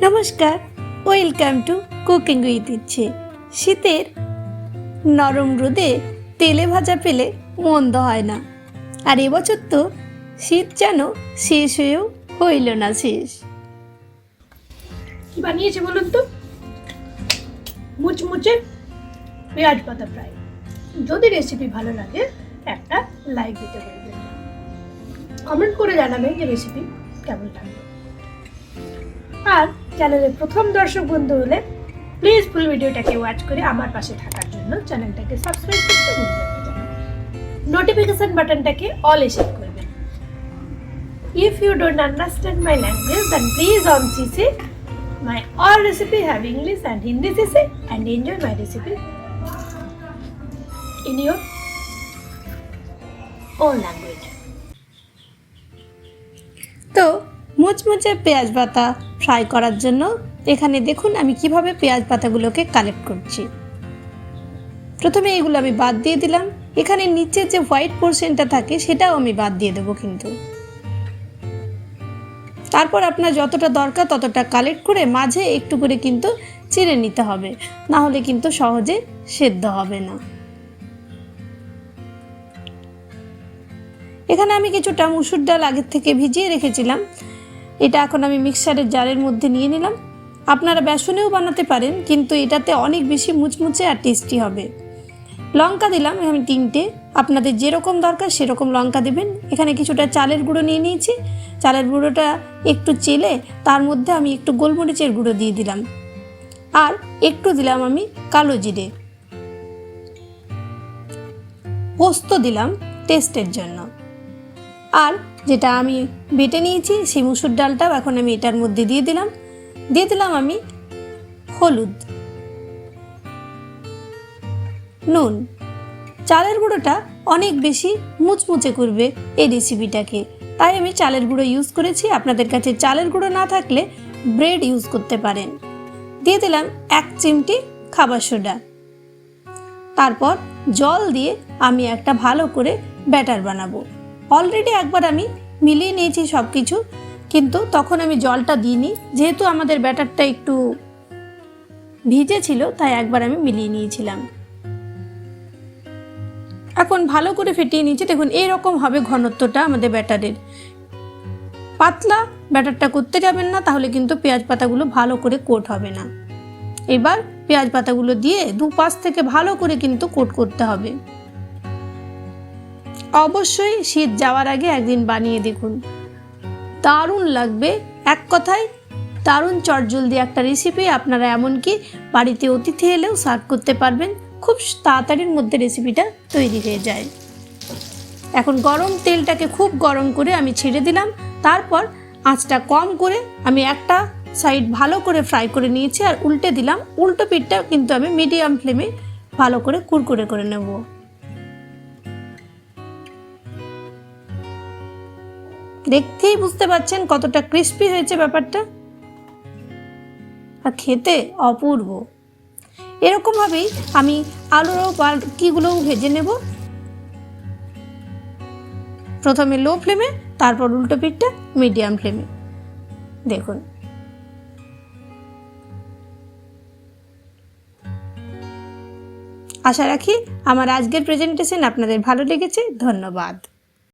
নমস্কার, welcome to cooking with ইচ্ছে। শীতের নরম রোদে তেলে ভাজা পেলে মন্দ হয় না। আর এবছর তো শীত যেন শেষ হয়েও হইল না শেষ। কি বানিয়েছে বলুন তো? মুচমুচে পেঁয়াজ পাতা ফ্রাই। যদি রেসিপি ভালো লাগে একটা লাইক দিতে বলবেন, কমেন্ট করে জানাবেন যে রেসিপি কেমন লাগলো। আর চ্যানেলের প্রথম দর্শক বন্ধু হলে প্লিজ ফুল ভিডিওটাকে ওয়াচ করে আমার পাশে থাকার জন্য চ্যানেলটাকে সাবস্ক্রাইব করতে ভুলবেন না। নোটিফিকেশন বাটনটাকে অল এ সেট করবেন। If you don't understand my language, then please on CC. My all recipe have English and Hindi CC, and enjoy my recipe in your own language. তো মুচমুচে পেঁয়াজ পাতা ফ্রাই করার জন্য এখানে দেখুন আমি কিভাবে পেঁয়াজ পাতাগুলোকে কালেক্ট করছি। প্রথমে এগুলো আমি বাদ দিয়ে দিলাম। এখানে নিচে যে হোয়াইট পোর্শনটা থাকে সেটাও আমি বাদ দিয়ে দেবো কিন্তু। তারপর আপনার যতটা দরকার ততটা কালেক্ট করে মাঝে একটু করে কিন্তু চিড়ে নিতে হবে, না হলে কিন্তু সহজে সেদ্ধ হবে না। এখানে আমি কিছুটা মুসুর ডাল আগের থেকে ভিজিয়ে রেখেছিলাম, এটা এখন আমি মিক্সারের জারের মধ্যে নিয়ে নিলাম। আপনারা বেসনেও বানাতে পারেন, কিন্তু এটাতে অনেক বেশি মুচমুচে আর টেস্টি হবে। লঙ্কা দিলাম আমি 3টে, আপনাদের যেরকম দরকার সেরকম লঙ্কা দেবেন। এখানে কিছুটা চালের গুঁড়ো নিয়ে নিয়েছি। চালের গুঁড়োটা একটু চেলে তার মধ্যে আমি একটু গোলমরিচের গুঁড়ো দিয়ে দিলাম, আর একটু দিলাম আমি কালো জিরে, পোস্ত দিলাম টেস্টের জন্য। আর যেটা আমি বেটে নিয়েছি সেই মুসুর ডালটাও এখন আমি এটার মধ্যে দিয়ে দিলাম আমি হলুদ, নুন। চালের গুঁড়োটা অনেক বেশি মুচমুচে করবে এই রেসিপিটাকে, তাই আমি চালের গুঁড়ো ইউজ করেছি। আপনাদের কাছে চালের গুঁড়ো না থাকলে ব্রেড ইউজ করতে পারেন। দিয়ে দিলাম 1 চিমটি খাবার সোডা। তারপর জল দিয়ে আমি একটা ভালো করে ব্যাটার বানাবো। অলরেডি একবার আমি মিলিয়ে নিয়েছি সব কিছু, কিন্তু তখন আমি জলটা দিইনি, যেহেতু আমাদের ব্যাটারটা একটু ভিজে ছিল তাই একবার আমি মিলিয়ে নিয়েছিলাম। এখন ভালো করে ফেটিয়ে নিয়েছি। দেখুন এইরকম হবে ঘনত্বটা আমাদের ব্যাটারের। পাতলা ব্যাটারটা করতে যাবেন না, তাহলে কিন্তু পেঁয়াজ পাতাগুলো ভালো করে কোট হবে না। এবার পেঁয়াজ পাতাগুলো দিয়ে দুপাশ থেকে ভালো করে কিন্তু কোট করতে হবে। অবশ্যই শীত যাওয়ার আগে একদিন বানিয়ে দেখুন, দারুণ লাগবে। এক কথায় দারুণ চটজলদি একটা রেসিপি। আপনারা এমনকি বাড়িতে অতিথি এলেও সার্ভ করতে পারবেন, খুব তাড়াতাড়ির মধ্যে রেসিপিটা তৈরি হয়ে যায়। এখন গরম তেলটাকে খুব গরম করে আমি ছেড়ে দিলাম। তারপর আঁচটা কম করে আমি একটা সাইড ভালো করে ফ্রাই করে নিয়েছি আর উল্টে দিলাম। উল্টো পিঠটা কিন্তু আমি মিডিয়াম ফ্লেমে ভালো করে কুরকুরে করে নেব। দেখতেই বুঝতে পারছেন কতটা ক্রিস্পি হয়েছে ব্যাপারটা, আর খেতে অপূর্ব। এরকমভাবেই আমি আলুর বাকিগুলোও ভেজে নেব। প্রথমে লো ফ্লেমে, তারপর উল্টো পিঠটা মিডিয়াম ফ্লেমে। দেখুন আশা রাখি আমার আজকের প্রেজেন্টেশন আপনাদের ভালো লেগেছে। ধন্যবাদ।